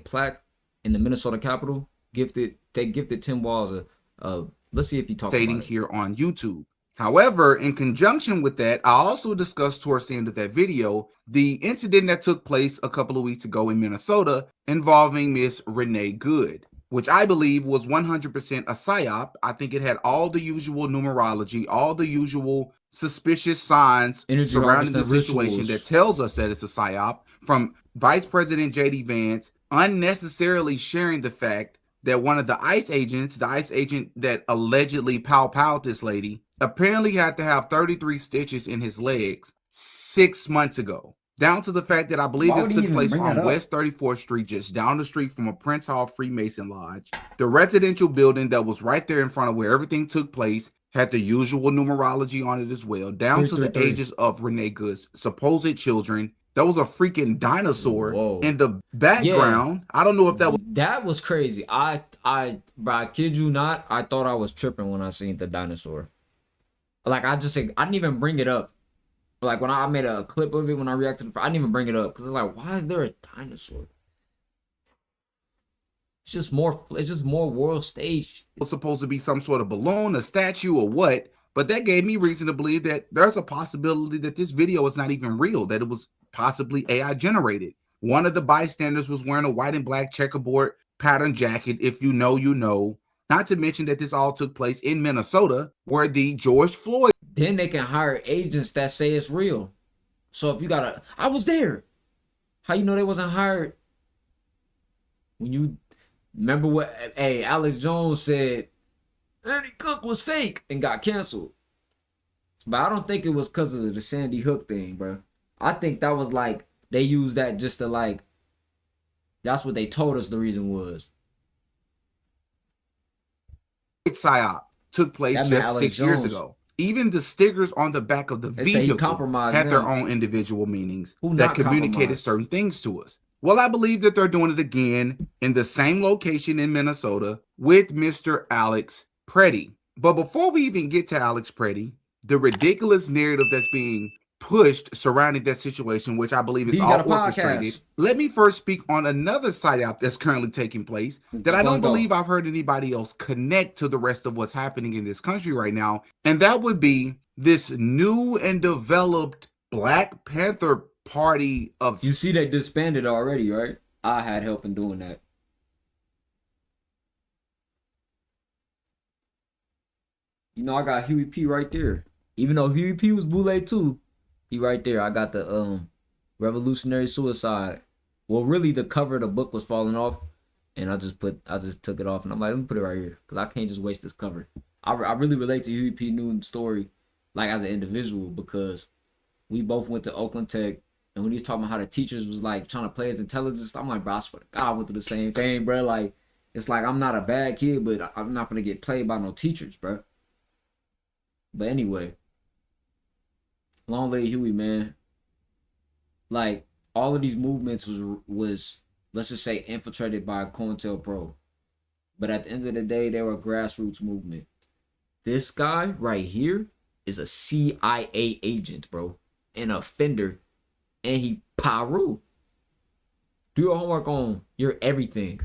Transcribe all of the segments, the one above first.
plaque in the Minnesota Capitol. They gifted Tim Walz a let's see if he talks about stating it. here on YouTube. However, in conjunction with that, I also discussed towards the end of that video the incident that took place a couple of weeks ago in Minnesota involving Miss Renee Good, which I believe was 100% a psyop. I think it had all the usual numerology, all the usual suspicious signs Energy surrounding the harvesting situation that rituals. tells us that it's a psyop, from Vice President J.D. Vance unnecessarily sharing the fact that one of the ICE agents, the ICE agent that allegedly pow-powed this lady, apparently had to have 33 stitches in his legs 6 months ago. Down to the fact that I believe Why this would he took even place bring that on up? West 34th Street, just down the street from a Prince Hall Freemason Lodge. The residential building that was right there in front of where everything took place had the usual numerology on it as well, down to the 333. ages of Renee Good's supposed children. There was a freaking dinosaur Whoa. in the Yeah, background. I don't know if that was that was crazy. Bro, I kid you not, I thought I was tripping when I seen the dinosaur. Like I didn't even bring it up. Like when I made a clip of it when I reacted, I didn't even bring it up because like, why is there a dinosaur? It's just more world stage. supposed to be some sort of balloon, a statue, or what. But that gave me reason to believe that there's a possibility that this video is not even real, that it was possibly AI generated. One of the bystanders was wearing a white and black checkerboard pattern jacket. If you know, you know. Not to mention that this all took place in Minnesota, where the George Floyd. Then they can hire agents that say it's real. So if you gotta, I was there. How you know they wasn't hired? When you remember what? Hey, Alex Jones said Andy Cook was fake and got canceled. But I don't think it was because of the Sandy Hook thing, bro. I think that was like they used that just to like. That's what they told us the reason was. Psyop took place That man just Alex 6 years Jones. ago. Even the stickers on the back of the They say he vehicle compromised had their them. own individual meanings Who that not communicated compromised? certain things to us. Well, I believe that they're doing it again in the same location in Minnesota with Mr. Alex Preddy. But before we even get to Alex Preddy, the ridiculous narrative that's being pushed surrounding that situation, which I believe is D got all a orchestrated. podcast. Let me first speak on another psyop that's currently taking place that I Let's don't go. believe I've heard anybody else connect to the rest of what's happening in this country right now. And that would be this new and developed Black Panther Party of. You see they disbanded already, right? I had help in doing that. You know, I got Huey P right there. Even though Huey P was Boule too, he right there. I got the Revolutionary Suicide. Well, really, the cover of the book was falling off, and I just took it off, and I'm like, let me put it right here because I can't just waste this cover. I really relate to Huey P. Newton's story, like as an individual, because we both went to Oakland Tech, and when he was talking about how the teachers was like trying to play his intelligence, I'm like, bro, I swear to God, I went through the same thing, bro. Like, it's like I'm not a bad kid, but I'm not gonna get played by no teachers, bro. But anyway, long live Huey, man. Like all of these movements was let's just say infiltrated by COINTELPRO. But at the end of the day, they were a grassroots movement. This guy right here is a CIA agent, bro. An offender. And he Paru. Do your homework on your everything.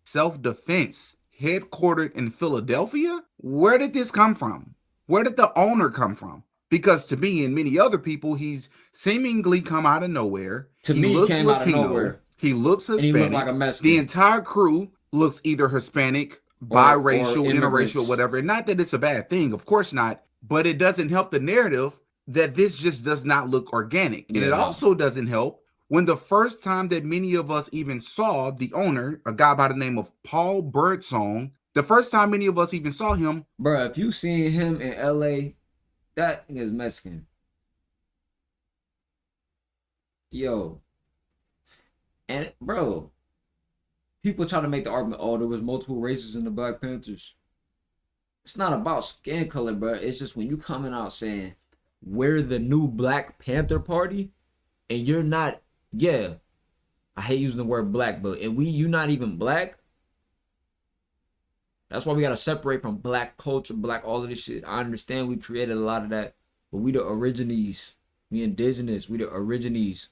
Self-defense headquartered in Philadelphia? Where did this come from? Where did the owner come from? Because to me and many other people, he's seemingly come out of nowhere. To He me, he looks came out of Latino. nowhere. He looks And he looked like Hispanic. a The Mexican. entire crew looks either Hispanic, Or biracial, interracial, immigrants. whatever. And not that it's a bad thing, of course not. But it doesn't help the narrative that this just does not look organic. And it Yeah, no. also doesn't help when the first time that many of us even saw the owner, a guy by the name of Paul Birdsong, the first time many of us even saw him. Bro, if you seen him in LA, that is Mexican. Yo. And bro, people try to make the argument, oh, there was multiple races in the Black Panthers. It's not about skin color, bro. It's just when you coming out saying we're the new Black Panther Party, and you're not, yeah, I hate using the word black, but and you not even black. That's why we gotta separate from black culture, black all of this shit. I understand we created a lot of that, but we the origines. We indigenous. We the origines.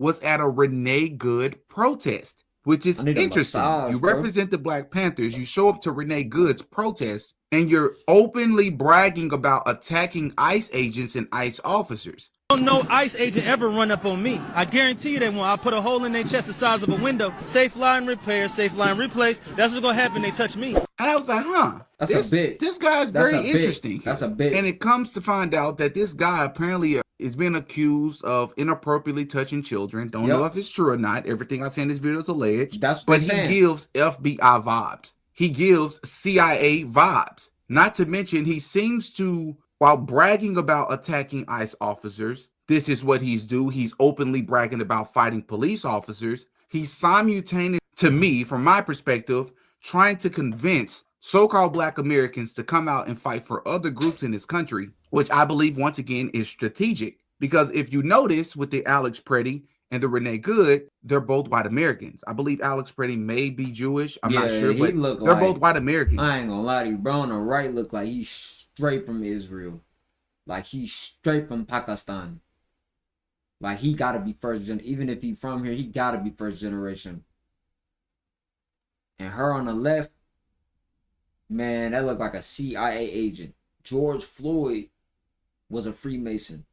was at a Renee Good protest, which I is need a interesting. You massage, bro. represent the Black Panthers, you show up to Renee Good's protest, and you're openly bragging about attacking ICE agents and ICE officers. No ICE agent ever run up on me. I guarantee you they won't. I put a hole in their chest the size of a window. Safe line repair, safe line replace. That's what's gonna happen. They touch me. And I was like, That's a bit. This guy's That's very a bit. interesting here. That's a bit. And it comes to find out that this guy apparently is being accused of inappropriately touching children. Don't know if it's true or not. Everything I say in this video is alleged. That's what but they're he saying. gives FBI vibes. He gives CIA vibes. Not to mention, he seems to, while bragging about attacking ICE officers, this is what he's do. He's openly bragging about fighting police officers. He's simultaneous, to me, from my perspective, trying to convince so-called Black Americans to come out and fight for other groups in this country, which I believe, once again, is strategic. Because if you notice with the Alex Pretty and the Renee Good, they're both white Americans. I believe Alex Pretty may be Jewish. I'm not sure, but they're both white Americans. I ain't gonna lie to you, bro. On the right look like he's straight from Israel. Like he's straight from Pakistan. Like he gotta be first gen. Even if he from here, he gotta be first generation. And her on the left, man, that looked like a CIA agent. George Floyd was a Freemason.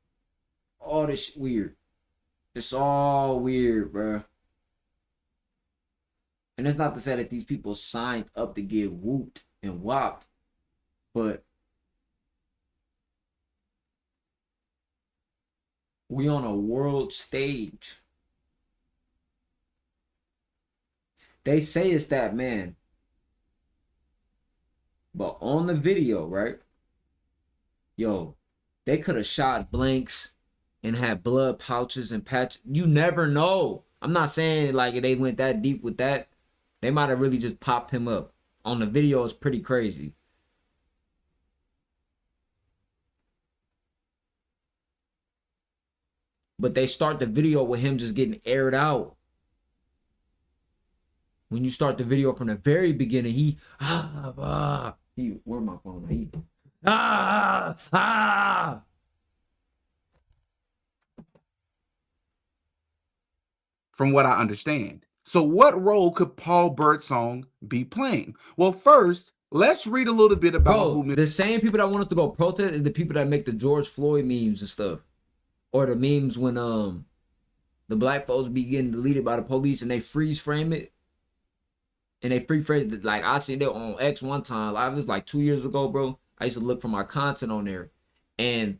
All this shit weird. It's all weird, bro. And it's not to say that these people signed up to get whooped and whopped, but we on a world stage. They say it's that man. But on the video, right? Yo, they could have shot blanks and had blood pouches and patches. You never know. I'm not saying like they went that deep with that. They might have really just popped him up. On the video, it's pretty crazy. But they start the video with him just getting aired out. When you start the video from the very beginning, where my phone? From what I understand. So what role could Paul Birdsong be playing? Well, first, let's read a little bit about the same people that want us to go protest is the people that make the George Floyd memes and stuff. Or the memes when the black folks be getting deleted by the police and they freeze frame it. And they free frame it. Like I seen it on X one time. Like, it was like 2 years ago, bro. I used to look for my content on there. And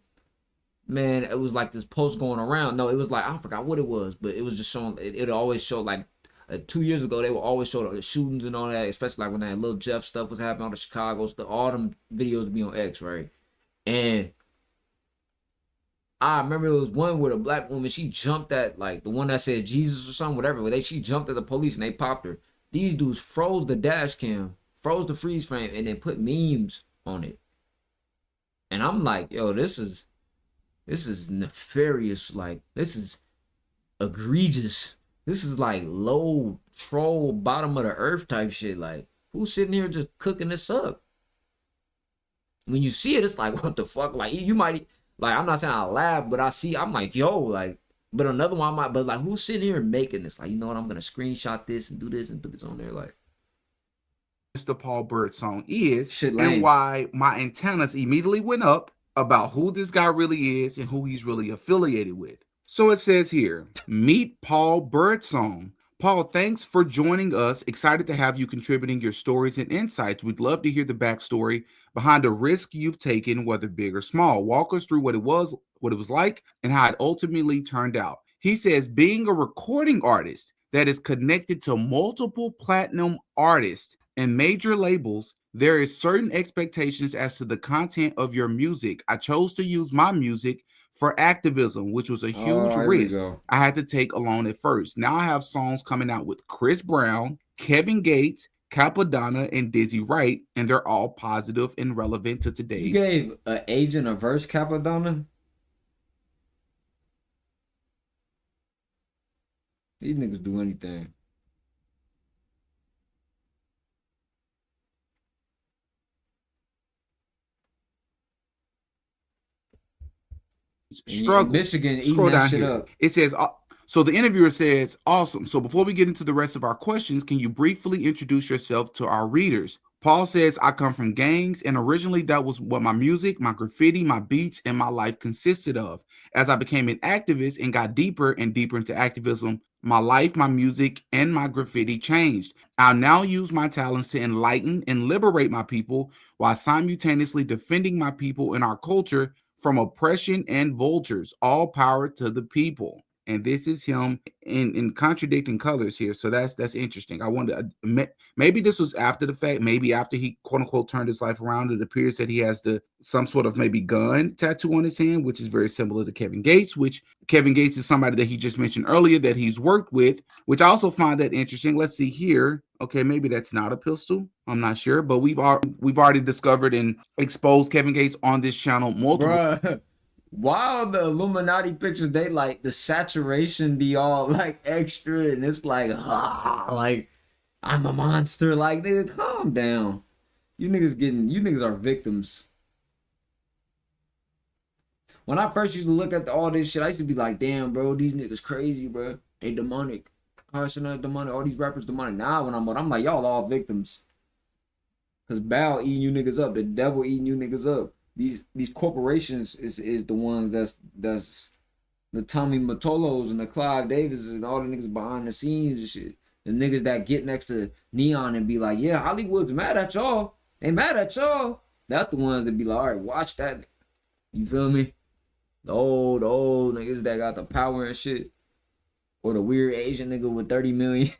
man, it was like this post going around. No, it was like, I forgot what it was, but it was just showing, it always showed like 2 years ago, they would always show the shootings and all that, especially like when that little Jeff stuff was happening, all the Chicago stuff, all them videos would be on X, right? And I remember it was one where a black woman, she jumped at like the one that said Jesus or something, whatever. She jumped at the police and they popped her. These dudes froze the dash cam, froze the freeze frame, and then put memes on it. And I'm like, yo, this is nefarious. Like, this is egregious. This is like low troll, bottom of the earth type shit. Like, who's sitting here just cooking this up? When you see it, it's like, what the fuck? Like, you might, like, I'm not saying I laugh, but I'm like, yo, like, but another one I might, but like, who's sitting here making this? Like, you know what? I'm gonna screenshot this and do this and put this on there. Like, Mr. Paul Birdsong is shit and lame. why my antennas immediately went up about who this guy really is and who he's really affiliated with. So it says here, meet Paul Birdsong. Paul, thanks for joining us. Excited to have you contributing your stories and insights. We'd love to hear the backstory behind a risk you've taken, whether big or small. Walk us through what it was like, and how it ultimately turned out. He says, being a recording artist that is connected to multiple platinum artists and major labels, there is certain expectations as to the content of your music. I chose to use my music for activism, which was a huge risk I had to take alone at first. Now I have songs coming out with Chris Brown, Kevin Gates, Capadonna, and Dizzy Wright, and they're all positive and relevant to today. You gave an agent a verse, Capadonna? These niggas do anything. Struggle. Michigan eating Scroll that down shit here. up. It says So the interviewer says, awesome. So before we get into the rest of our questions, can you briefly introduce yourself to our readers? Paul says, I come from gangs, and originally that was what my music, my graffiti, my beats, and my life consisted of. As I became an activist and got deeper and deeper into activism, my life, my music, and my graffiti changed. I'll now use my talents to enlighten and liberate my people while simultaneously defending my people and our culture from oppression and vultures. All power to the people. And this is him in contradicting colors here. So that's interesting. I wonder, maybe this was after the fact, maybe after he quote unquote turned his life around. It appears that he has some sort of maybe gun tattoo on his hand, which is very similar to Kevin Gates, which Kevin Gates is somebody that he just mentioned earlier that he's worked with, which I also find that interesting. Let's see here. Okay, maybe that's not a pistol. I'm not sure, but we've already discovered and exposed Kevin Gates on this channel multiple. Bruh. Why the Illuminati pictures, they like the saturation be all like extra, and it's like like I'm a monster. Like, nigga, calm down. You niggas are victims. When I first used to look at all this shit, I used to be like, damn, bro, these niggas crazy, bro. They demonic. Carson is demonic. All these rappers demonic. Now when I'm like, y'all all victims. Cause Bow eating you niggas up. The devil eating you niggas up. These corporations is the ones that's the Tommy Mottolos and the Clive Davises and all the niggas behind the scenes and shit. The niggas that get next to Neon and be like, yeah, Hollywood's mad at y'all. They mad at y'all. That's the ones that be like, all right, watch that. You feel me? The old niggas that got the power and shit. Or the weird Asian nigga with 30 million.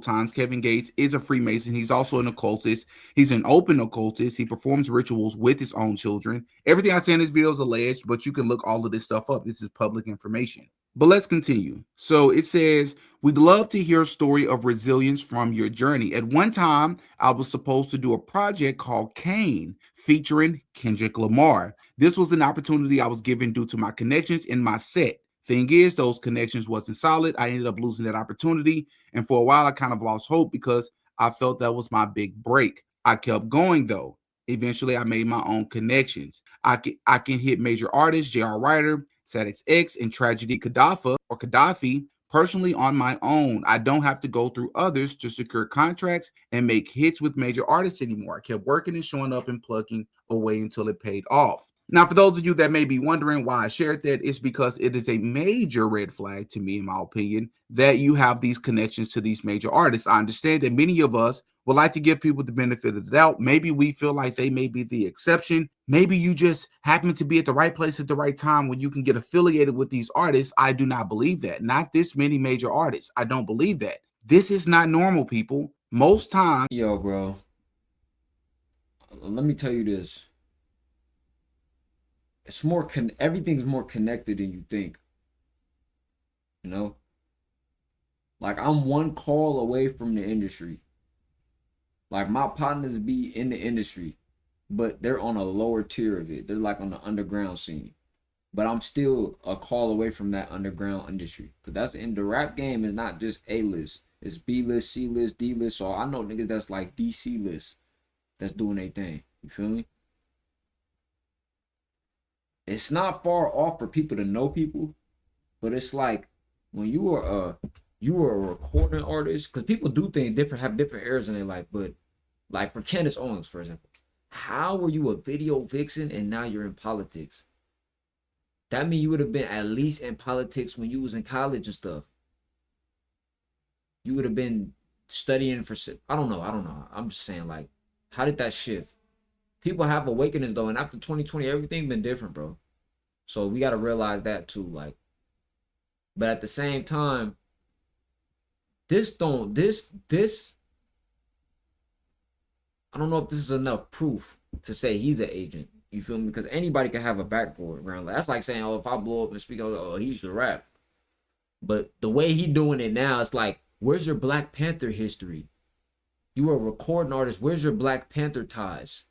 Times Kevin Gates is a Freemason. He's also an occultist. He's an open occultist. He performs rituals with his own children. Everything I say in this video is alleged, but you can look all of this stuff up. This is public information. But let's continue. So it says, we'd love to hear a story of resilience from your journey. At one time, I was supposed to do a project called Kane featuring Kendrick Lamar. This was an opportunity I was given due to my connections in my set. Thing is, those connections wasn't solid. I ended up losing that opportunity. And for a while, I kind of lost hope because I felt that was my big break. I kept going, though. Eventually, I made my own connections. I can hit major artists, J.R. Ryder, Sadix X, and Tragedy Gaddafi personally on my own. I don't have to go through others to secure contracts and make hits with major artists anymore. I kept working and showing up and plugging away until it paid off. Now, for those of you that may be wondering why I shared that, it's because it is a major red flag to me, in my opinion, that you have these connections to these major artists. I understand that many of us would like to give people the benefit of the doubt. Maybe we feel like they may be the exception. Maybe you just happen to be at the right place at the right time when you can get affiliated with these artists. I do not believe that. Not this many major artists. I don't believe that. This is not normal, people. Most times. Yo, bro. Let me tell you this. It's more everything's more connected than you think. You know? Like, I'm one call away from the industry. Like, my partners be in the industry, but they're on a lower tier of it. They're like on the underground scene. But I'm still a call away from that underground industry. Because that's in the rap game is not just A-list. It's B-list, C-list, D-list. So I know niggas that's like DC list that's doing their thing. You feel me? It's not far off for people to know people, but it's like when you are a recording artist, because people do things have different eras in their life. But like for Candace Owens, for example, how were you a video vixen and now you're in politics? That means you would have been at least in politics when you was in college and stuff. You would have been studying for, I don't know. I'm just saying, like, how did that shift? People have awakenings though, and after 2020, everything been different, bro. So we gotta realize that too, like. But at the same time, this I don't know if this is enough proof to say he's an agent. You feel me? Because anybody can have a background. That's like saying, oh, if I blow up and speak, oh, he used to rap. But the way he doing it now, it's like, where's your Black Panther history? You were a recording artist. Where's your Black Panther ties?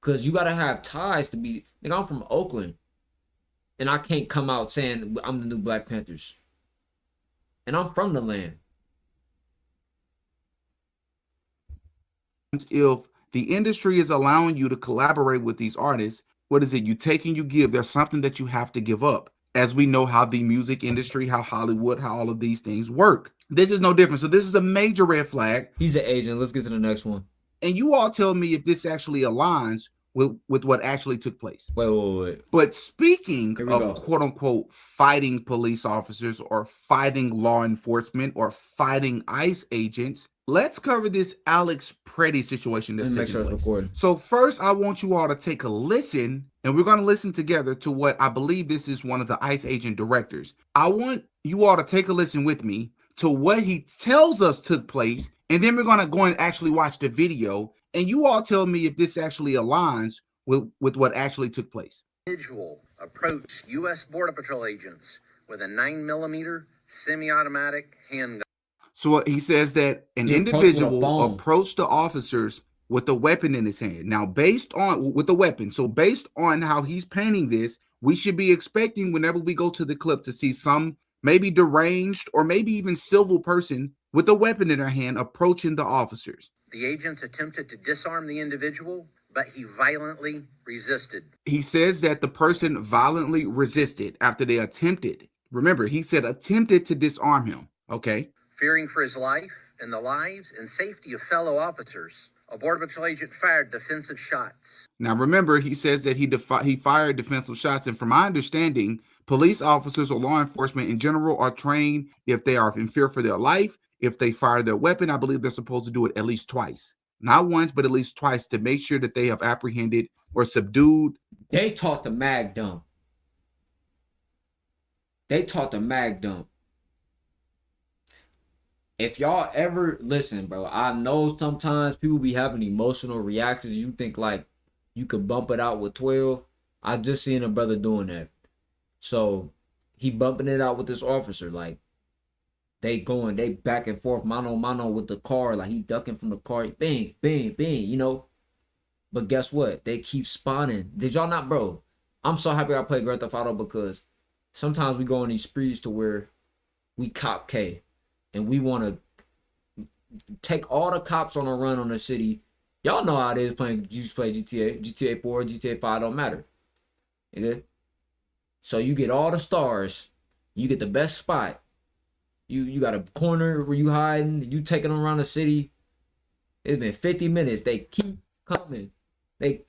Because you got to have ties to be... Like, I'm from Oakland. And I can't come out saying I'm the new Black Panthers. And I'm from the land. If the industry is allowing you to collaborate with these artists, what is it? You take and you give. There's something that you have to give up. as we know how the music industry, how Hollywood, how all of these things work. This is no different. So this is a major red flag. He's an agent. Let's get to the next one. And you all tell me if this actually aligns with what actually took place. Wait. But speaking Here we of go. quote unquote fighting police officers or fighting law enforcement or fighting ICE agents, let's cover this Alex Pretty situation that's Let me make taking sure it's place. recording. So first, I want you all to take a listen, and we're going to listen together to what I believe this is one of the ICE agent directors. I want you all to take a listen with me to what he tells us took place, and then we're going to go and actually watch the video, and you all tell me if this actually aligns with what actually took place. Individual approached U.S. Border Patrol agents with a 9mm semi-automatic handgun. So he says that an He approached with a individual phone. approached the officers with a weapon in his hand. Now, based on how he's painting this, we should be expecting whenever we go to the clip to see some maybe deranged or maybe even civil person with a weapon in their hand approaching the officers. The agents attempted to disarm the individual, but he violently resisted. He says that the person violently resisted after they attempted. Remember, he said attempted to disarm him. Okay. Fearing for his life and the lives and safety of fellow officers, a Border Patrol agent fired defensive shots. Now, remember, he says that he fired defensive shots. And from my understanding, police officers or law enforcement in general are trained if they are in fear for their life. If they fire their weapon, I believe they're supposed to do it at least twice. Not once, but at least twice to make sure that they have apprehended or subdued. They taught the mag dump. If y'all ever listen, bro, I know sometimes people be having emotional reactions. You think like you could bump it out with 12. I just seen a brother doing that. So he bumping it out with this officer. Like they back and forth, mano with the car. Like he ducking from the car. Bang, bang, bang, you know. But guess what? They keep spawning. Did y'all not, bro? I'm so happy I played Grand Theft Auto because sometimes we go on these sprees to where we cop K. And we want to take all the cops on a run on the city. Y'all know how it is playing. You just play GTA, GTA 4, GTA 5 don't matter. Okay? So you get all the stars. You get the best spot. You got a corner where you hiding. You taking them around the city. It's been 50 minutes. They keep coming. But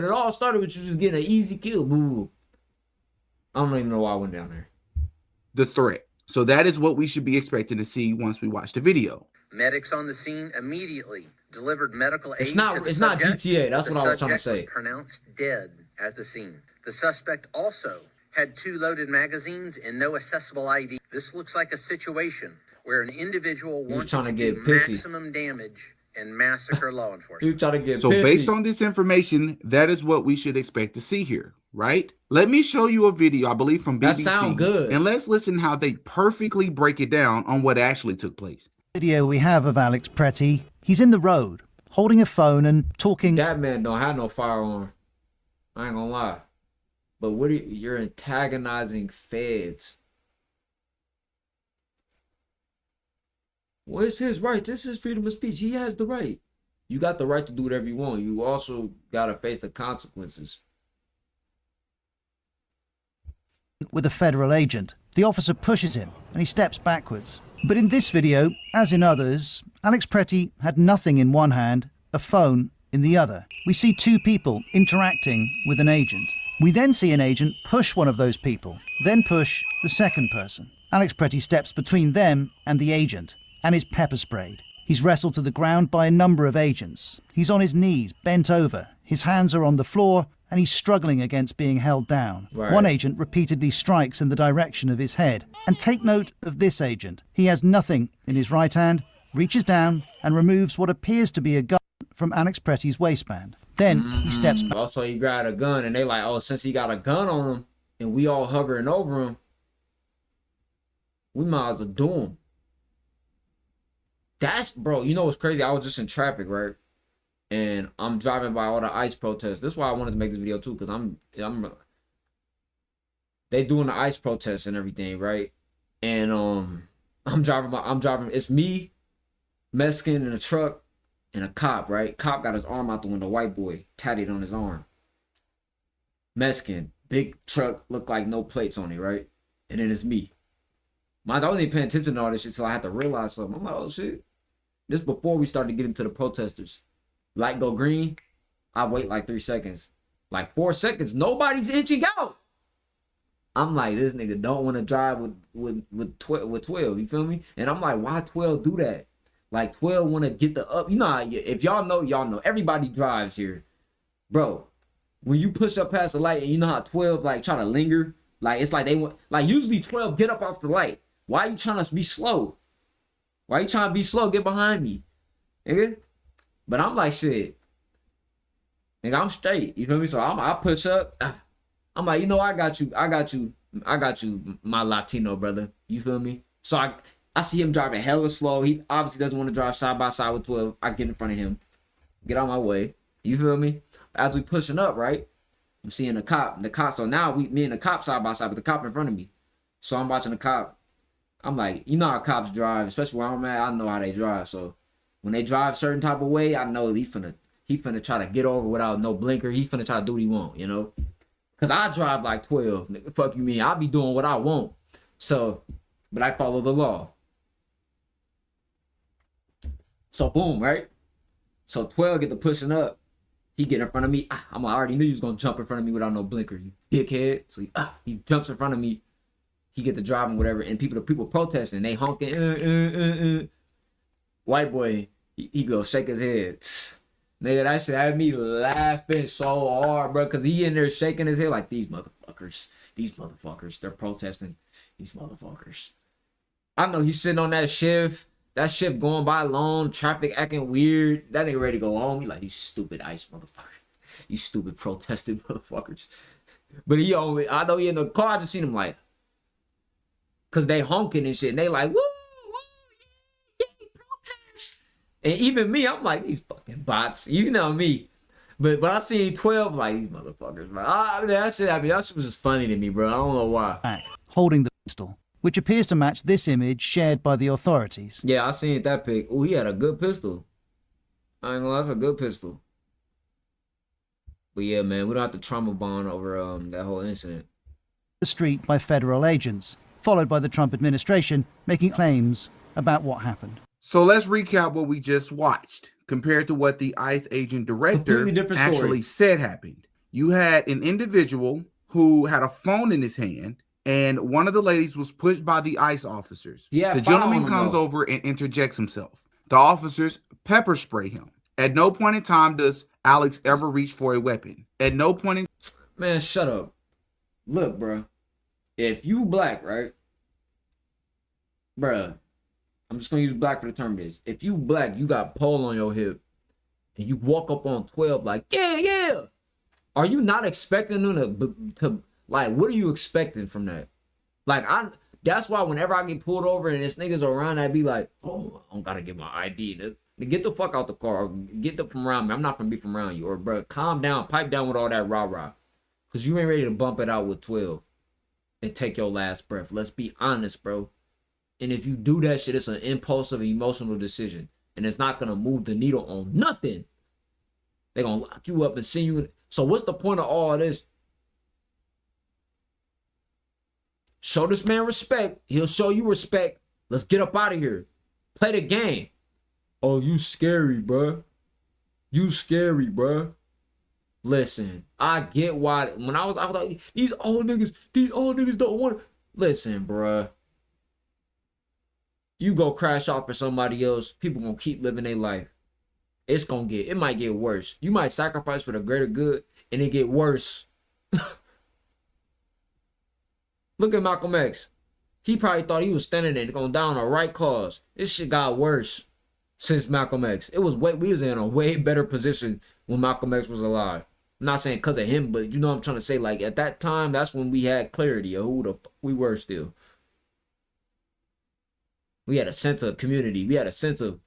it all started with you just getting an easy kill. Boo. I don't even know why I went down there. The threat. So that is what we should be expecting to see once we watch the video. Medics on the scene immediately delivered medical aid It's not GTA. That's what I was trying to say. The subject was pronounced dead at the scene. The suspect also had 2 loaded magazines and no accessible ID. This looks like a situation where an individual wants to do maximum damage and massacre law enforcement. So based on this information, that is what we should expect to see here, right? Let me show you a video, I believe from BBC. That sound good. And let's listen how they perfectly break it down on what actually took place. Video we have of Alex Pretty. He's in the road, holding a phone and talking. That man don't have no firearm. I ain't gonna lie. But you're antagonizing feds. Well, it's his right. This is freedom of speech. He has the right. You got the right to do whatever you want. You also gotta face the consequences. With a federal agent. The officer pushes him and he steps backwards. But in this video, as in others, Alex Pretty had nothing in one hand, a phone in the other. We see 2 people interacting with an agent. We then see an agent push one of those people, then push the second person. Alex Pretty steps between them and the agent and is pepper sprayed. He's wrestled to the ground by a number of agents. He's on his knees, bent over. His hands are on the floor and he's struggling against being held down. Right. One agent repeatedly strikes in the direction of his head. And take note of this agent. He has nothing in his right hand, reaches down and removes what appears to be a gun from Alex Pretty's waistband. Then he steps back. Also, he got a gun and they like, oh, since he got a gun on him and we all hovering over him, we might as well do him. That's, bro, you know what's crazy? I was just in traffic, right? And I'm driving by all the ICE protests. That's why I wanted to make this video too, because they doing the ICE protests and everything, right? And I'm driving, it's me, Mexican in a truck, and a cop, right? Cop got his arm out the window, white boy, tatted on his arm. Mexican, Big truck, look like no plates on it, right? And then it's me. Mind you, I wasn't even paying attention to all this shit, so I had to realize something. I'm like, oh shit. This before we started getting to the protesters. Light go green, I wait like 3 seconds. Like 4 seconds, nobody's inching out. I'm like, this nigga don't want to drive with 12, you feel me? And I'm like, why 12 do that? Like 12 want to get the up. You know how, if y'all know. Everybody drives here. Bro, when you push up past the light and you know how 12 like try to linger, like it's like they want, like usually 12 get up off the light. Why are you trying to be slow? Why you trying to be slow? Get behind me, nigga. But I'm like, shit, nigga, I'm straight. You feel me? So I push up. I'm like, you know, I got you, my Latino brother. You feel me? So I see him driving hella slow. He obviously doesn't want to drive side by side with 12. I get in front of him, get out my way. You feel me? As we pushing up, right? I'm seeing the cop. So now me and the cop side by side with the cop in front of me. So I'm watching the cop. I'm like, you know how cops drive, especially where I'm at. I know how they drive. So when they drive certain type of way, I know he finna try to get over without no blinker. He finna try to do what he want, you know? Cause I drive like 12. Nigga, fuck you mean? I be doing what I want. So, but I follow the law. So boom, right? So 12 get the pushing up. He get in front of me. I already knew he was gonna jump in front of me without no blinker, you dickhead. So he jumps in front of me. He get the driving, whatever, and the people protesting. They honking. White boy, he go shake his head. Nigga, that shit had me laughing so hard, bro, because he in there shaking his head like, these motherfuckers, they're protesting, these motherfuckers. I know he's sitting on that shift going by long, traffic acting weird. That nigga ready to go home. He like, these stupid ICE motherfuckers, these stupid protesting motherfuckers. But I know he in the car, I just seen him like, because they honking and shit, and they like, woo, yeah, protest. And even me, I'm like, these fucking bots, you know me. But I seen 12 like, these motherfuckers, bro. That shit was just funny to me, bro. I don't know why. Holding the pistol, which appears to match this image shared by the authorities. Yeah, I seen that pic. Oh, he had a good pistol. I ain't gonna lie, that's a good pistol. But yeah, man, we don't have to trauma bond over that whole incident. The street by federal agents, followed by the Trump administration making claims about what happened. So let's recap what we just watched compared to what the ICE agent director actually said happened. You had an individual who had a phone in his hand, and one of the ladies was pushed by the ICE officers. Yeah, the gentleman comes over and interjects himself. The officers pepper spray him. At no point in time does Alex ever reach for a weapon. At no point in... Man, shut up. Look, bro. If you black, right? Bruh, I'm just gonna use black for the term this. If you black, you got pole on your hip, and you walk up on 12 like, yeah. Are you not expecting them to like, what are you expecting from that? Like, that's why whenever I get pulled over and this niggas around, I'd be like, oh, I don't gotta get my ID. Get the fuck out the car. Or get them from around me. I'm not gonna be from around you. Or, bro, calm down, pipe down with all that rah-rah. Because you ain't ready to bump it out with 12 and take your last breath. Let's be honest, bro. And if you do that shit, it's an impulsive, emotional decision. And it's not going to move the needle on nothing. They're going to lock you up and send you in. So what's the point of all of this? Show this man respect. He'll show you respect. Let's get up out of here. Play the game. Oh, you scary, bruh. You scary, bruh. Listen, I get why. When I was like, these old niggas don't want to. Listen, bruh. You go crash off for somebody else, people gonna keep living their life. It might get worse. You might sacrifice for the greater good, and it get worse. Look at Malcolm X. He probably thought he was standing there going down on the right cause. This shit got worse since Malcolm X. We was in a way better position when Malcolm X was alive. I'm not saying because of him, but you know what I'm trying to say. Like, at that time, that's when we had clarity of who the fuck we were still. We had a sense of community. We had a sense of,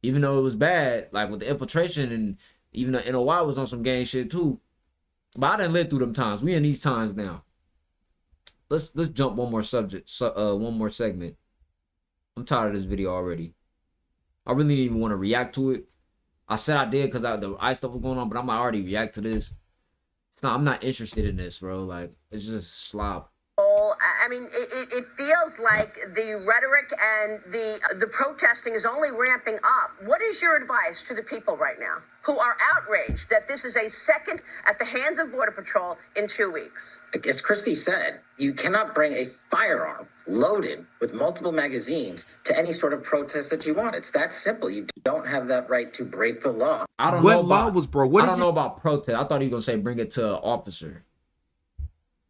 even though it was bad, like with the infiltration, and even the NOI was on some gang shit too. But I didn't live through them times. We in these times now. Let's jump one more segment. I'm tired of this video already. I really didn't even want to react to it. I said I did because the ICE stuff was going on, but I might already react to this. It's not. I'm not interested in this, bro. Like, it's just slop. I mean, it feels like the rhetoric and the protesting is only ramping up. What is your advice to the people right now who are outraged that this is a second at the hands of Border Patrol in 2 weeks? As Christy said, you cannot bring a firearm loaded with multiple magazines to any sort of protest that you want. It's that simple. You don't have that right to break the law. I don't What know law about, was broke? What I is don't it? know about protest. I thought he was gonna say bring it to an officer.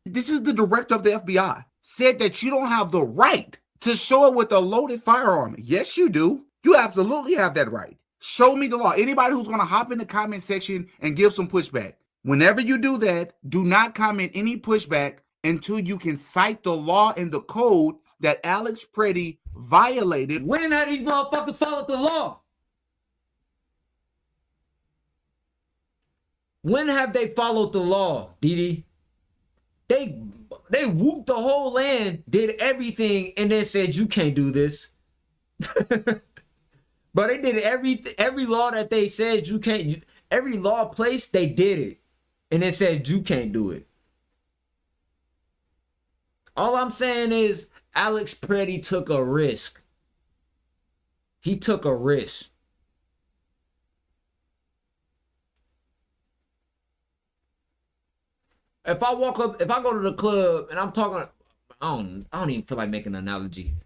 This is the director of the FBI said that you don't have the right to show it with a loaded firearm. Yes, you do. You absolutely have that right. Show me the law. Anybody who's going to hop in the comment section and give some pushback. Whenever you do that, do not comment any pushback until you can cite the law and the code that Alex Pretty violated. When have these motherfuckers followed the law? When have they followed the law, Didi? They whooped the whole land, did everything, and then said you can't do this. But they did every law that they said you can't. Every law placed, they did it, and they said you can't do it. All I'm saying is Alex Pretty took a risk. He took a risk. If I walk up, if I go to the club and I'm talking, I don't even feel like making an analogy.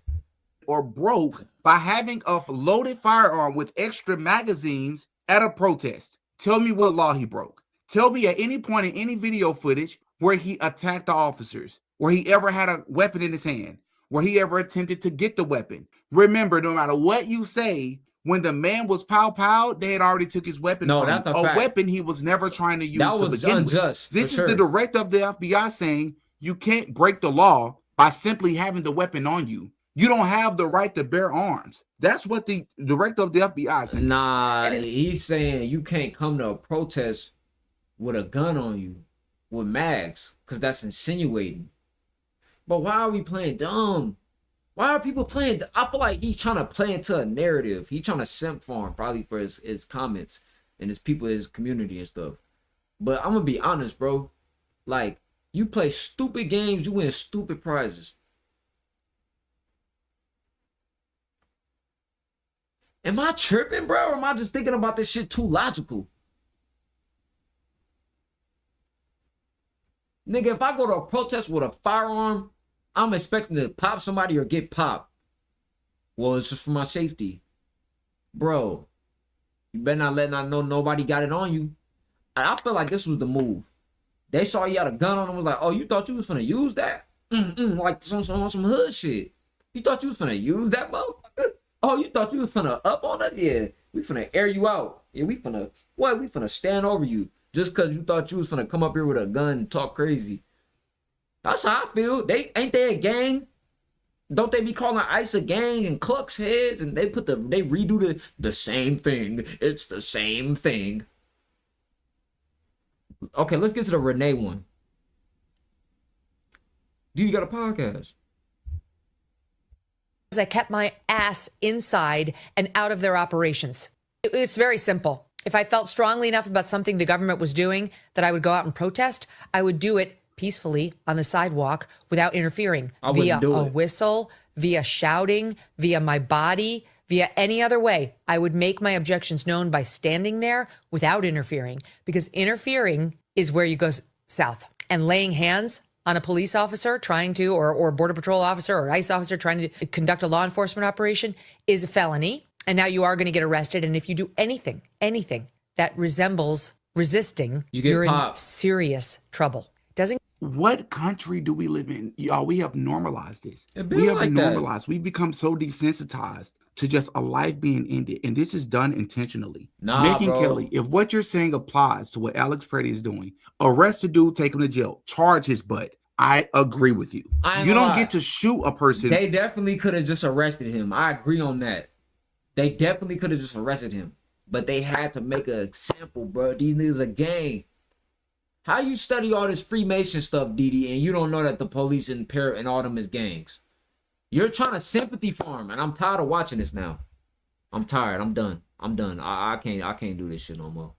Or broke by having a loaded firearm with extra magazines at a protest. Tell me what law he broke. Tell me at any point in any video footage where he attacked the officers, where he ever had a weapon in his hand, where he ever attempted to get the weapon. Remember, no matter what you say, when the man was pow-pow, they had already took his weapon from him. A weapon he was never trying to use that to was begin unjust, with. This is the director of the FBI saying you can't break the law by simply having the weapon on you. You don't have the right to bear arms. That's what the director of the FBI said. Nah, he's saying you can't come to a protest with a gun on you, with mags, because that's insinuating. But why are we playing dumb? Why are people playing? I feel like he's trying to play into a narrative. He's trying to simp for him, probably for his comments and his people, his community and stuff. But I'm going to be honest, bro. Like, you play stupid games, you win stupid prizes. Am I tripping, bro? Or am I just thinking about this shit too logical? Nigga, if I go to a protest with a firearm, I'm expecting to pop somebody or get popped. Well, it's just for my safety. Bro, you better not let not know nobody got it on you. I feel like this was the move. They saw you had a gun on them, was like, oh, you thought you was finna use that? Like some hood shit. You thought you was finna use that, motherfucker? Oh, you thought you was finna up on us? Yeah, we finna air you out. Yeah, we finna stand over you. Just because you thought you was finna come up here with a gun and talk crazy. That's how I feel. Ain't they a gang? Don't they be calling ICE a gang and Clucks heads? And they redo the same thing. It's the same thing. Okay, let's get to the Renee one. Dude, you got a podcast. I kept my ass inside and out of their operations. It's very simple. If I felt strongly enough about something the government was doing that I would go out and protest, I would do it peacefully on the sidewalk without interfering via a whistle, via shouting, via my body, via any other way. I would make my objections known by standing there without interfering, because interfering is where you go south. And laying hands on a police officer trying to, or Border Patrol officer or ICE officer trying to conduct a law enforcement operation is a felony. And now you are going to get arrested. And if you do anything that resembles resisting, you're in serious trouble. What country do we live in? Y'all, we have normalized this. We have normalized. We've become so desensitized to just a life being ended. And this is done intentionally. Megan Kelly, if what you're saying applies to what Alex Pretty is doing, arrest a dude, take him to jail, charge his butt. I agree with you. You don't get to shoot a person. They definitely could have just arrested him. I agree on that. They definitely could have just arrested him. But they had to make an example, bro. These niggas a gang. How you study all this Freemason stuff, Didi, and you don't know that the police and all them is gangs? You're trying to sympathy for him, and I'm tired of watching this now. I'm tired. I'm done. I can't do this shit no more.